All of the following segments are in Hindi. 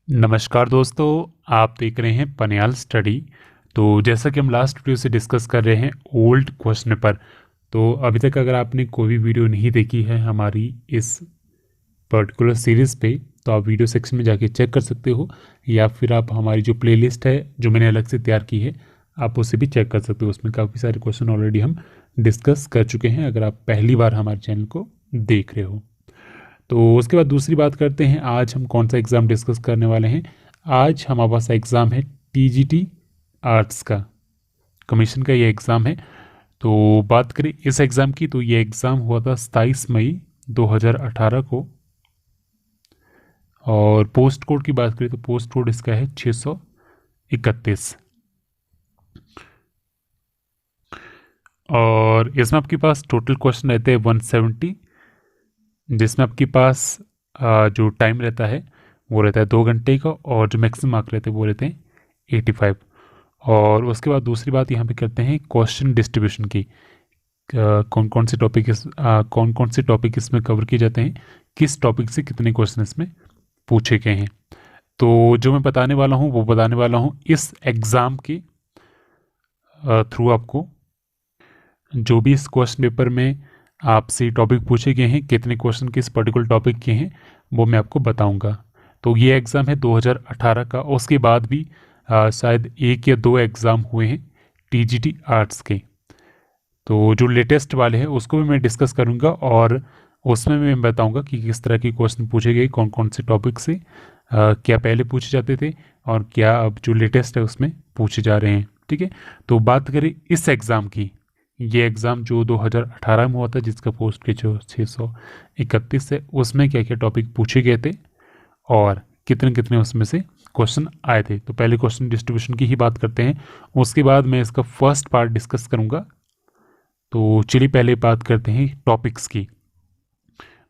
नमस्कार दोस्तों, आप देख रहे हैं पनियाल स्टडी। तो जैसा कि हम लास्ट वीडियो से डिस्कस कर रहे हैं ओल्ड क्वेश्चन पेपर। तो अभी तक अगर आपने कोई भी वीडियो नहीं देखी है हमारी इस पर्टिकुलर सीरीज़ पे, तो आप वीडियो सेक्शन में जाके चेक कर सकते हो, या फिर आप हमारी जो प्लेलिस्ट है जो मैंने अलग से तैयार की है आप उसे भी चेक कर सकते हो। उसमें काफ़ी सारे क्वेश्चन ऑलरेडी हम डिस्कस कर चुके हैं, अगर आप पहली बार हमारे चैनल को देख रहे हो। तो उसके बाद दूसरी बात करते हैं, आज हम कौन सा एग्ज़ाम डिस्कस करने वाले हैं। आज हमारे पास एग्ज़ाम है टीजीटी आर्ट्स का, कमीशन का ये एग्ज़ाम है। तो बात करें इस एग्ज़ाम की, तो ये एग्ज़ाम हुआ था 27 मई 2018 को। और पोस्ट कोड की बात करें तो पोस्ट कोड इसका है 631। और इसमें आपके पास टोटल क्वेश्चन रहते हैं 170, जिसमें आपके पास जो टाइम रहता है वो रहता है 2 घंटे का, और जो मैक्सिमम मार्क रहते हैं वो रहते हैं 85। और उसके बाद दूसरी बात यहाँ पे करते हैं क्वेश्चन डिस्ट्रीब्यूशन की। कौन कौन से टॉपिक इसमें कवर किए जाते हैं, किस टॉपिक से कितने क्वेश्चन इसमें पूछे गए हैं। तो जो मैं बताने वाला हूँ वो बताने वाला हूँ इस एग्ज़ाम के थ्रू आपको। जो भी इस क्वेश्चन पेपर में आपसे टॉपिक पूछे गए हैं, कितने क्वेश्चन किस पर्टिकुलर टॉपिक के हैं, वो मैं आपको बताऊंगा। तो ये एग्ज़ाम है 2018 का। उसके बाद भी शायद 1 या 2 एग्ज़ाम हुए हैं टीजीटी आर्ट्स के। तो जो लेटेस्ट वाले हैं उसको भी मैं डिस्कस करूंगा, और उसमें मैं बताऊंगा कि किस तरह के क्वेश्चन पूछे गए, कौन कौन से टॉपिक से क्या पहले पूछे जाते थे और क्या अब जो लेटेस्ट है उसमें पूछे जा रहे हैं। ठीक है, तो बात करें इस एग्ज़ाम की। ये एग्ज़ाम जो 2018 में हुआ था, जिसका पोस्ट के जो 631 है, उसमें क्या क्या टॉपिक पूछे गए थे और कितने कितने उसमें से क्वेश्चन आए थे। तो पहले क्वेश्चन डिस्ट्रीब्यूशन की ही बात करते हैं, उसके बाद मैं इसका फर्स्ट पार्ट डिस्कस करूंगा। तो चलिए पहले बात करते हैं टॉपिक्स की।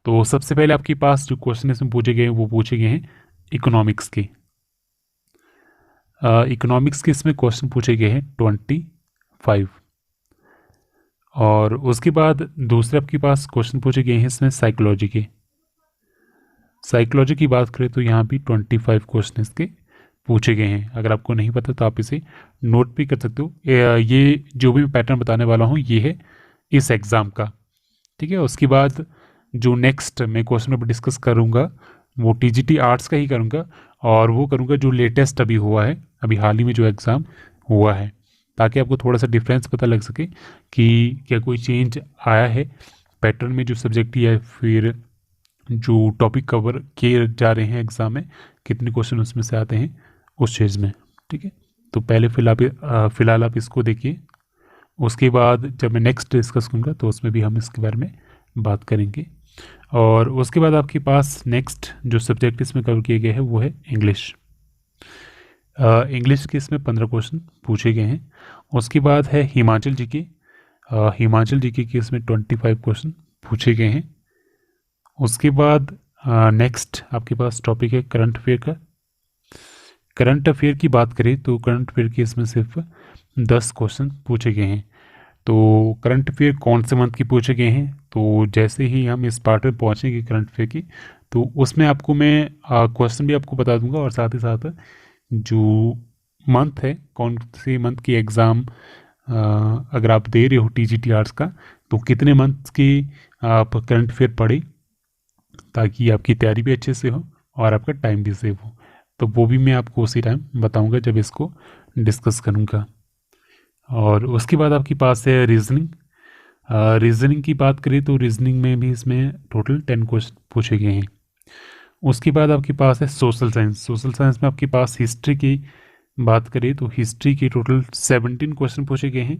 तो सबसे पहले आपके पास जो क्वेश्चन इसमें पूछे गए हैं वो पूछे गए हैं इकोनॉमिक्स के। इकोनॉमिक्स के इसमें क्वेश्चन पूछे गए हैं 25। और उसके बाद दूसरे आपके पास क्वेश्चन पूछे गए हैं इसमें साइकोलॉजी के। साइकोलॉजी की बात करें तो यहाँ भी 25 क्वेश्चन इसके पूछे गए हैं। अगर आपको नहीं पता तो आप इसे नोट भी कर सकते हो। ये जो भी पैटर्न बताने वाला हूँ ये है इस एग्ज़ाम का। ठीक है, उसके बाद जो नेक्स्ट मैं क्वेश्चन पेपर डिस्कस करूँगा वो टीजीटी आर्ट्स का ही करूँगा, और वो करूँगा जो लेटेस्ट अभी हुआ है, अभी हाल ही में जो एग्ज़ाम हुआ है, ताकि आपको थोड़ा सा डिफरेंस पता लग सके कि क्या कोई चेंज आया है पैटर्न में, जो सब्जेक्ट या फिर जो टॉपिक कवर किए जा रहे हैं एग्ज़ाम में, कितने क्वेश्चन उसमें से आते हैं उस चीज़ में। ठीक है, तो पहले फ़िलहाल आप इसको देखिए। उसके बाद जब मैं नेक्स्ट डिस्कस करूँगा तो उसमें भी हम इसके बारे में बात करेंगे। और उसके बाद आपके पास नेक्स्ट जो सब्जेक्ट इसमें कवर किए गए हैं वो है इंग्लिश। इंग्लिश के इसमें 15 क्वेश्चन पूछे गए हैं। उसके बाद है हिमाचल जीके। हिमाचल जीके के इसमें 25 क्वेश्चन पूछे गए हैं। उसके बाद नेक्स्ट आपके पास टॉपिक है करंट अफेयर का। करंट अफेयर की बात करें तो करंट अफेयर के इसमें सिर्फ 10 क्वेश्चन पूछे गए हैं। तो करंट अफेयर कौन से मंथ की पूछे गए हैं, तो जैसे ही हम इस पार्ट में पहुँचेंगे करंट अफेयर की, तो उसमें आपको मैं क्वेश्चन भी आपको बता दूंगा, और साथ ही साथ जो मंथ है, कौन से मंथ की एग्ज़ाम अगर आप दे रहे हो टीजीटी आर्ट्स का, तो कितने मंथ की आप करंट अफेयर पढ़े, ताकि आपकी तैयारी भी अच्छे से हो और आपका टाइम भी सेव हो। तो वो भी मैं आपको उसी टाइम बताऊंगा जब इसको डिस्कस करूंगा। और उसके बाद आपके पास है रीजनिंग। रीजनिंग की बात करें तो रीजनिंग में भी इसमें टोटल 10 क्वेश्चन पूछे गए हैं। उसके बाद आपके पास है सोशल साइंस। सोशल साइंस में आपके पास हिस्ट्री की बात करें तो हिस्ट्री के टोटल 17 क्वेश्चन पूछे गए हैं।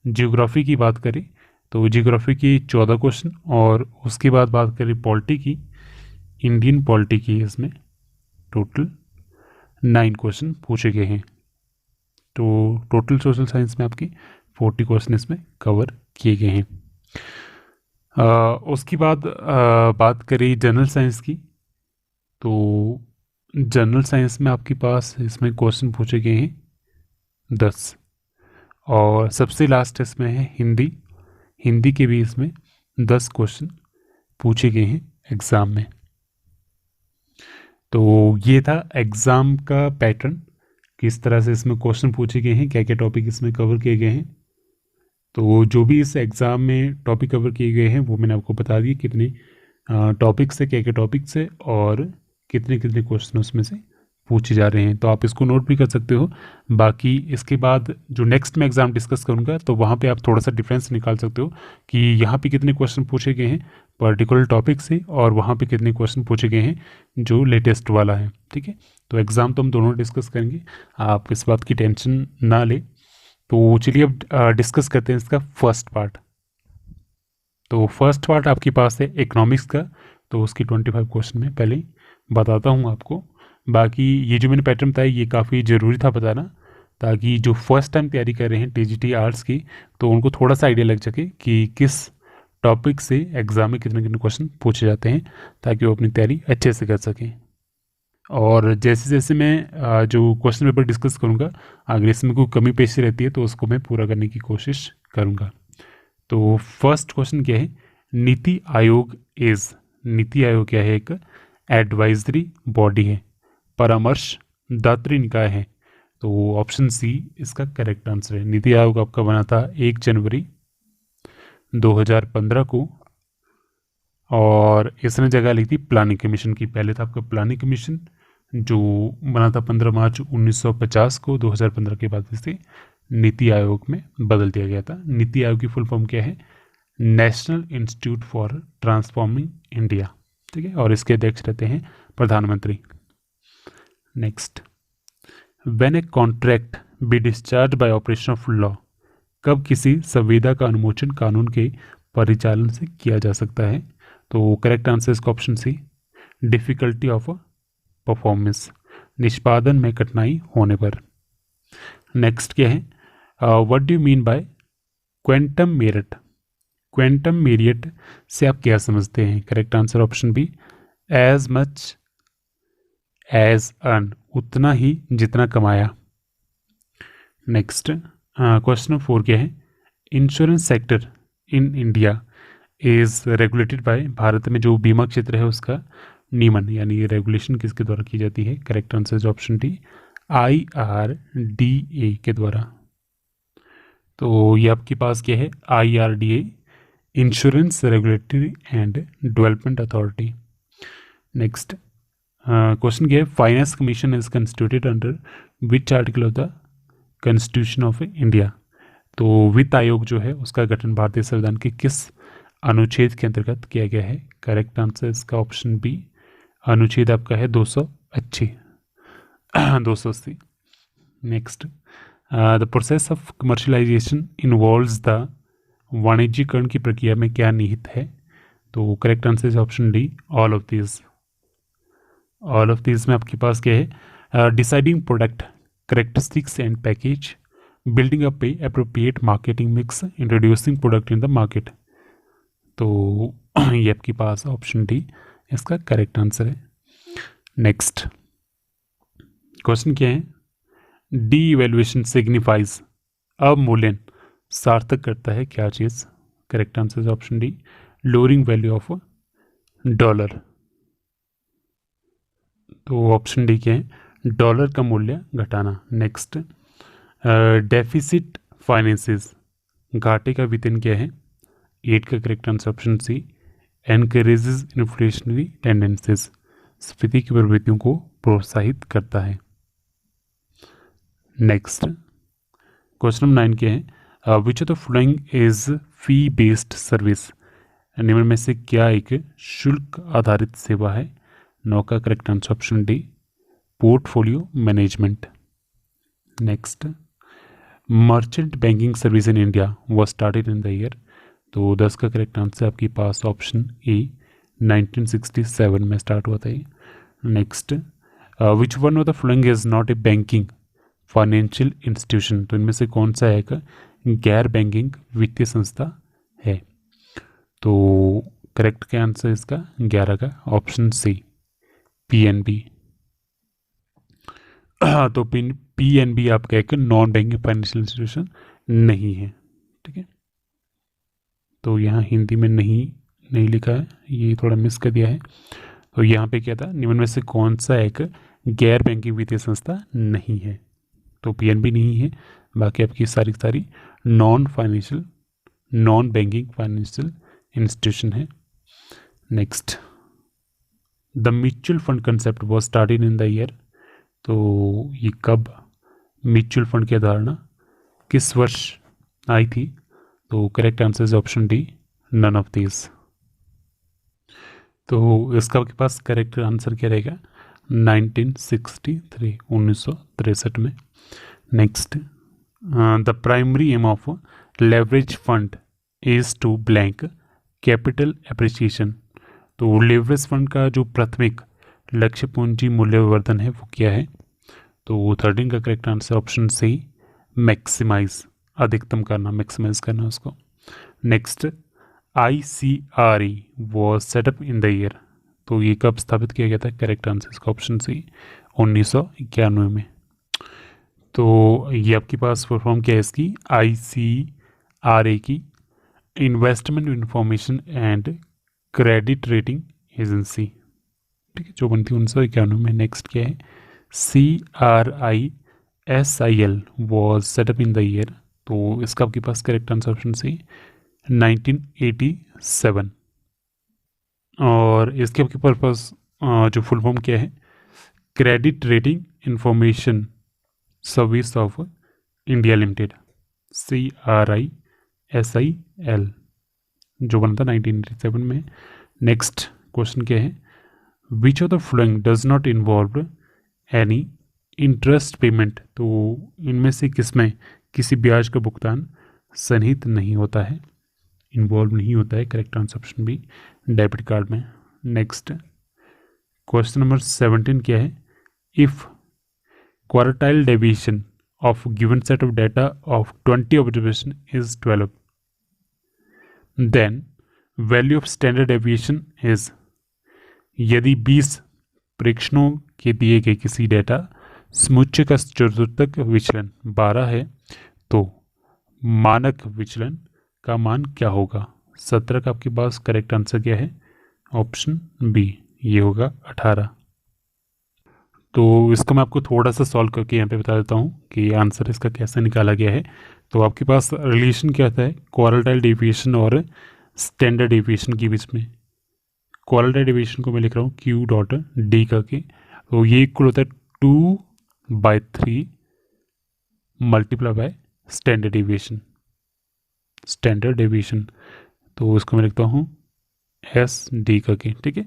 जियोग्राफी की बात करें तो जियोग्राफी की 14 क्वेश्चन। और उसके बाद बात करें पॉलिटी की, इंडियन पॉलिटी की, इसमें टोटल 9 क्वेश्चन पूछे गए हैं। तो टोटल सोशल साइंस में आपकी 40 क्वेश्चन इसमें कवर किए गए हैं। उसके बाद बात करें जनरल साइंस की, तो जनरल साइंस में आपके पास इसमें क्वेश्चन पूछे गए हैं 10। और सबसे लास्ट इसमें है हिंदी। हिंदी के भी इसमें 10 क्वेश्चन पूछे गए हैं एग्ज़ाम में। तो ये था एग्ज़ाम का पैटर्न, किस तरह से इसमें क्वेश्चन पूछे गए हैं, क्या क्या टॉपिक इसमें कवर किए गए हैं। तो जो भी इस एग्ज़ाम में टॉपिक कवर किए गए हैं वो मैंने आपको बता दिए, कितने टॉपिक से, क्या क्या टॉपिक से, और कितने कितने क्वेश्चन उसमें से पूछे जा रहे हैं। तो आप इसको नोट भी कर सकते हो। बाकी इसके बाद जो नेक्स्ट मैं एग्ज़ाम डिस्कस करूंगा तो वहाँ पे आप थोड़ा सा डिफरेंस निकाल सकते हो कि यहाँ पे कितने क्वेश्चन पूछे गए हैं पर्टिकुलर टॉपिक से, और वहाँ पे कितने क्वेश्चन पूछे गए हैं जो लेटेस्ट वाला है। ठीक है, तो एग्ज़ाम तो हम दोनों डिस्कस करेंगे, आप इस बात की टेंशन ना ले। तो चलिए अब डिस्कस करते हैं इसका फर्स्ट पार्ट। तो फर्स्ट पार्ट आपके पास है इकोनॉमिक्स का, तो उसकी 25 क्वेश्चन में पहले ही बताता हूँ आपको। बाकी ये जो मैंने पैटर्न बताया ये काफ़ी ज़रूरी था बताना, ताकि जो फर्स्ट टाइम तैयारी कर रहे हैं टीजीटी आर्ट्स की तो उनको थोड़ा सा आइडिया लग सके कि किस टॉपिक से एग्ज़ाम में कितने कितने क्वेश्चन पूछे जाते हैं, ताकि वो अपनी तैयारी अच्छे से कर सकें। और जैसे जैसे मैं जो क्वेश्चन पेपर डिस्कस करूँगा, अगर इसमें कोई कमी पेशी रहती है तो उसको मैं पूरा करने की कोशिश करूँगा। तो फर्स्ट क्वेश्चन क्या है, नीति आयोग इज, नीति आयोग क्या है, एक एडवाइजरी बॉडी है, परामर्श दात्री निकाय है। तो ऑप्शन सी इसका करेक्ट आंसर है। नीति आयोग आपका बना था 1 जनवरी 2015 को, और इसने जगह ली थी प्लानिंग कमीशन की। पहले था आपका प्लानिंग कमीशन जो बना था 15 मार्च 1950 को, 2015 के बाद इसे नीति आयोग में बदल दिया गया था। नीति आयोग की फुल फॉर्म क्या है, national institute for transforming India. ठीक है, और इसके अध्यक्ष रहते हैं प्रधानमंत्री। Next, when a contract be discharge by operation of law, कब किसी संविदा का अनुमोचन कानून के परिचालन से किया जा सकता है। तो करेक्ट आंसर इसका option C, difficulty of performance, निष्पादन में कठिनाई होने पर। नेक्स्ट क्या है, what do you mean by quantum merit, quantum merit से आप क्या समझते हैं। Correct answer option B, as much as earn, उतना ही जितना कमाया। नेक्स्ट क्वेश्चन नंबर 4 क्या है, insurance sector in India is regulated by, Bharat में जो बीमा क्षेत्र है उसका नियमन यानी रेगुलेशन किसके द्वारा की जाती है। Correct answer option D, IRDA के द्वारा। तो ये आपके पास क्या है, IRDA, insurance regulatory and development authority. Next question क्या है, finance commission is constituted under which article of the constitution of India. तो वित्त आयोग जो है उसका गठन भारतीय संविधान के किस अनुच्छेद के अंतर्गत किया गया है। करेक्ट आंसर इसका ऑप्शन बी, अनुच्छेद आपका है 280। 280। Next, the process of commercialization involves the, वाणिज्यीकरण की प्रक्रिया में क्या निहित है। तो correct answer is option D, all of this. All of this में आपके पास क्या है, deciding product characteristics and package, building up a appropriate marketing mix, introducing product in the market. तो ये आपके पास ऑप्शन डी इसका करेक्ट आंसर है। नेक्स्ट क्वेश्चन क्या है, डी इवेल्युएशन सिग्निफाइज, अवमूल्यन सार्थक करता है क्या चीज़। Correct answer option D, lowering value of dollar. तो ऑप्शन डी क्या है, डॉलर का मूल्य घटाना। नेक्स्ट, डेफिसिट फाइनेंसेस, घाटे का वित्तीयन क्या है। 8 का correct answer option C, encourages inflationary tendencies, स्फीति की प्रवृत्तियों को प्रोत्साहित करता है। नेक्स्ट क्वेश्चन नंबर 9 क्या है, which of the following is fee based service, निम्न में से क्या एक शुल्क आधारित सेवा है। 9 का correct answer option D, portfolio management. Next, merchant banking service in India was started in the year. तो 10 का करेक्ट आंसर आपके पास ऑप्शन ए, 1967 में स्टार्ट हुआ था ये। Next, which one of the following is not a banking financial institution, तो इनमें से कौन सा एक गैर बैंकिंग वित्तीय संस्था है। तो करेक्ट का आंसर इसका 11 का ऑप्शन सी, PNB। तो PNB आपका एक नॉन बैंकिंग फाइनेंशियल इंस्टीट्यूशन नहीं है। ठीक है, तो यहाँ हिंदी में नहीं लिखा है, ये थोड़ा मिस कर दिया है। तो यहाँ पे क्या था, निम्न में से कौन सा एक गैर बैंकिंग वित्तीय संस्था नहीं है? तो पीएनबी नहीं है, बाकी आपकी सारी नॉन बैंकिंग फाइनेंशियल इंस्टीट्यूशन है। Next, the mutual fund concept was started in the year, तो ये कब म्यूचुअल फंड की अवधारणा किस वर्ष आई थी? तो correct answer is option D, none of this. तो इसका आपके पास करेक्ट आंसर क्या रहेगा? 1963, 1963 में। Next, the primary aim of leverage fund is to blank capital appreciation, तो लेवरेज फंड का जो प्राथमिक लक्ष्य पूंजी मूल्यवर्धन है वो क्या है? तो 13 का correct answer option C, maximise, अधिकतम करना, मैक्सिमाइज करना उसको। Next, ICRE was set up in the year, तो ये कब स्थापित किया गया था? करेक्ट आंसर इसका ऑप्शन सी, 1991 में। तो ये आपके पास फुल फॉर्म क्या है इसकी? ICRA की investment information and credit rating agency, ठीक है, जो बनती है 1991 में। नेक्स्ट क्या है? CRISIL was set up in the year, तो इसका आपके पास करेक्ट आंसर ऑप्शन सी, 1987। और इसके आपके पर्पस जो फुल फॉर्म क्या है? Credit rating information service of India limited, CRISIL, जो बना था 1987 में। नेक्स्ट क्वेश्चन क्या है? Which of the following does not involve any interest payment, तो इनमें से किसमें किसी ब्याज का भुगतान सन्निहित नहीं होता है, इन्वॉल्व नहीं होता है? Correct answer option B, debit card में। नेक्स्ट क्वेश्चन नंबर 17 क्या है? If quartile deviation of given set of data of 20 observation is 12, then value of standard deviation is, यदि 20 परीक्षणों के दिए गए किसी डेटा समुच्चय का चतुर्थक विचलन 12 है तो मानक विचलन का मान क्या होगा? 17 का आपके पास करेक्ट आंसर क्या है? ऑप्शन बी, ये होगा 18। तो इसको मैं आपको थोड़ा सा सॉल्व करके यहाँ पे बता देता हूँ कि आंसर इसका कैसे निकाला गया है। तो आपके पास रिलेशन क्या होता है क्वार्टाइल डेविएशन और स्टैंडर्ड डेविएशन के बीच में? क्वार्टाइल डेविएशन को मैं लिख रहा हूँ Q डॉट डी करके, तो ये इक्वल होता है 2/3 मल्टीप्लाई बाय स्टैंडर्ड डेविएशन, तो इसको मैं लिखता हूँ SD करके, ठीक है।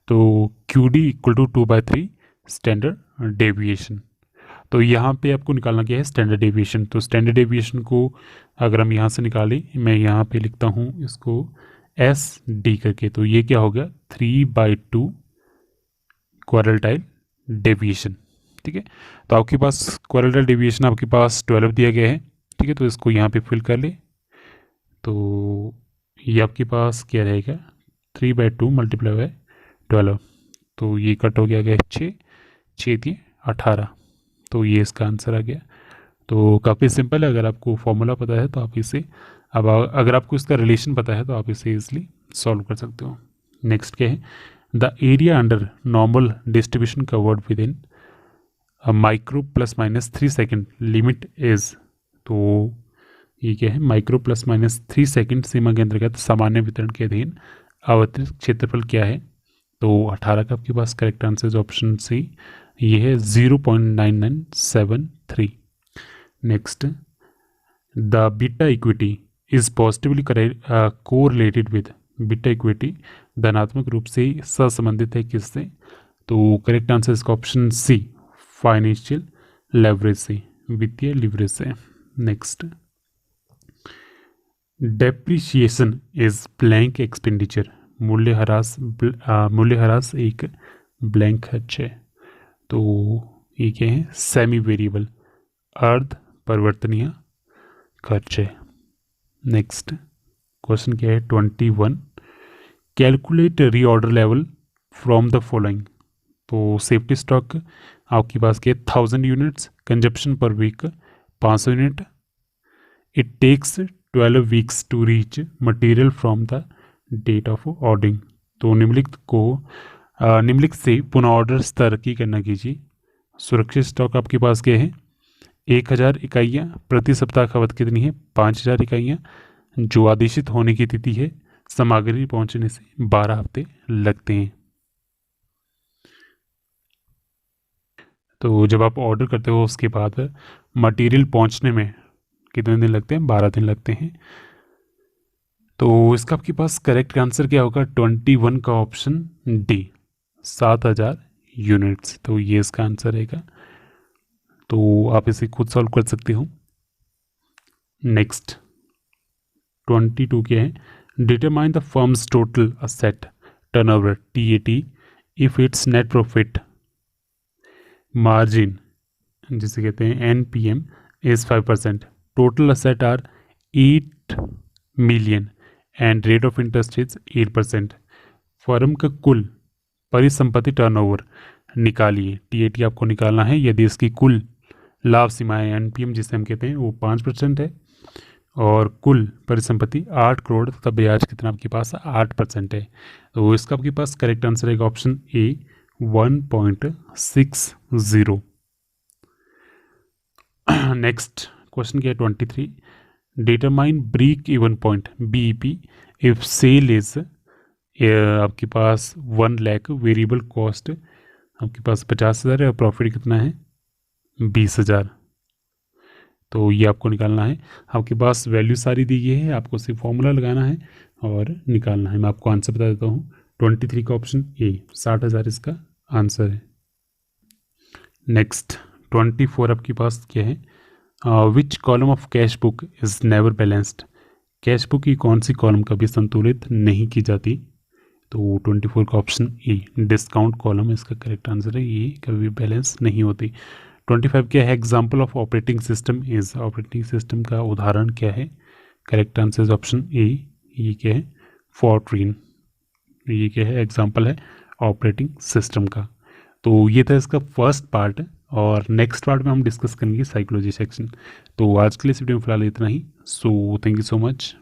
तो QD equal to 2/3 standard deviation. तो यहाँ पे आपको निकालना क्या है? Standard deviation. तो स्टैंडर्ड डेविएशन को अगर हम यहाँ से निकालें, मैं यहाँ पे लिखता हूँ इसको SD करके, तो ये क्या हो गया? 3/2 क्वार्टाइल डेविएशन, ठीक है। तो आपके पास क्वार्टाइल डेविएशन आपके पास 12 दिया गया है, ठीक है। तो इसको यहाँ पे फिल कर ले, तो ये आपके पास क्या रहेगा? 3/2 मल्टीप्लाई बाय 12, तो ये कट हो गया 6 18, तो ये इसका आंसर आ गया। तो काफ़ी सिंपल है, अगर आपको फॉर्मूला पता है तो आप इसे, अब अगर आपको इसका रिलेशन पता है तो आप इसे इजली सॉल्व कर सकते हो। नेक्स्ट क्या है? The area under normal distribution covered with in micro +- 3 second limit is, तो ये क्या है? माइक्रो +- 3 सेकेंड सीमा के अंतर्गत सामान्य वितरण के अधीन अवतरित क्षेत्रफल क्या है? तो 18 का आपके पास करेक्ट आंसर ऑप्शन सी, ये है 0.9973। Next, the beta equity is positively correlated with, beta equity धनात्मक रूप से सहसंबंधित है किससे? तो करेक्ट आंसर इसका ऑप्शन सी, फाइनेंशियल लेवरेज से, वित्तीय लीवरेज से। Next, depreciation is blank expenditure, मूल्यह्रास एक ब्लैंक खर्च है, तो ये क्या है? सेमी वेरिएबल, अर्ध परिवर्तनीय खर्च है। नेक्स्ट क्वेश्चन क्या है? 21, calculate reorder level from the following, तो सेफ्टी स्टॉक आपके पास क्या? 1000 units, consumption per week 500 unit, it takes 12 weeks to reach material from the date of ordering, तो निम्नलिखित को निम्नलिखित से पुनः ऑर्डर स्तर की गणना कीजिए। सुरक्षित स्टॉक आपके पास क्या है? 1000 इकाइयाँ। प्रति सप्ताह खपत कितनी है? 5000 इकाइयाँ। जो आदेशित होने की तिथि है, सामग्री पहुंचने से 12 हफ्ते लगते हैं। तो जब आप ऑर्डर करते हो उसके बाद मटेरियल पहुंचने में कितने दिन लगते हैं? 12 दिन लगते हैं। तो इसका आपके पास करेक्ट आंसर क्या होगा? 21 का ऑप्शन डी, 7000 यूनिट्स। तो ये इसका आंसर रहेगा। तो आप इसे खुद सॉल्व कर सकते हो। नेक्स्ट 22 क्या है? Determine the firm's total asset turnover TAT if its net profit margin, जिसे कहते हैं NPM, is 5%। Total asset are 8 million and rate of interest is 8%। Firm का कुल परिसंपत्ति टर्नओवर निकालिए। TAT आपको निकालना है। यदि इसकी कुल लाभ सीमाएं NPM जिसे हम कहते हैं वो 5% है और कुल परिसंपत्ति 8 करोड़ तथा ब्याज कितना आपके पास? 8% है। तो इसका आपके पास करेक्ट आंसर है ऑप्शन ए, 1.60। नेक्स्ट क्वेश्चन क्या है? 23, determine break even point BEP if sale is आपके पास 1 लाख, वेरिएबल कॉस्ट आपके पास 50,000 है और प्रॉफिट कितना है? 20,000। तो ये आपको निकालना है। आपके पास वैल्यू सारी दी गई है, आपको सिर्फ फॉर्मूला लगाना है और निकालना है। मैं आपको आंसर बता देता हूँ। 23 का ऑप्शन ए, 60,000 इसका आंसर है। नेक्स्ट 24 आपके पास क्या है? Which column of cash book is never balanced? Cash book की कौन सी कॉलम कभी संतुलित नहीं की जाती? तो 24 का ऑप्शन ए, डिस्काउंट कॉलम इसका करेक्ट आंसर है। ये कभी बैलेंस नहीं होती। 25 क्या है? Example of operating system is, operating system का उदाहरण क्या है? Correct answer is option A, ये क्या है? फोर्ट्रीन। ये क्या है? एग्जाम्पल है ऑपरेटिंग सिस्टम का। तो ये था इसका फर्स्ट पार्ट और नेक्स्ट पार्ट में हम डिस्कस करेंगे साइकोलॉजी सेक्शन। तो आज के लिए इस वीडियो में फिलहाल इतना ही। So thank you so much.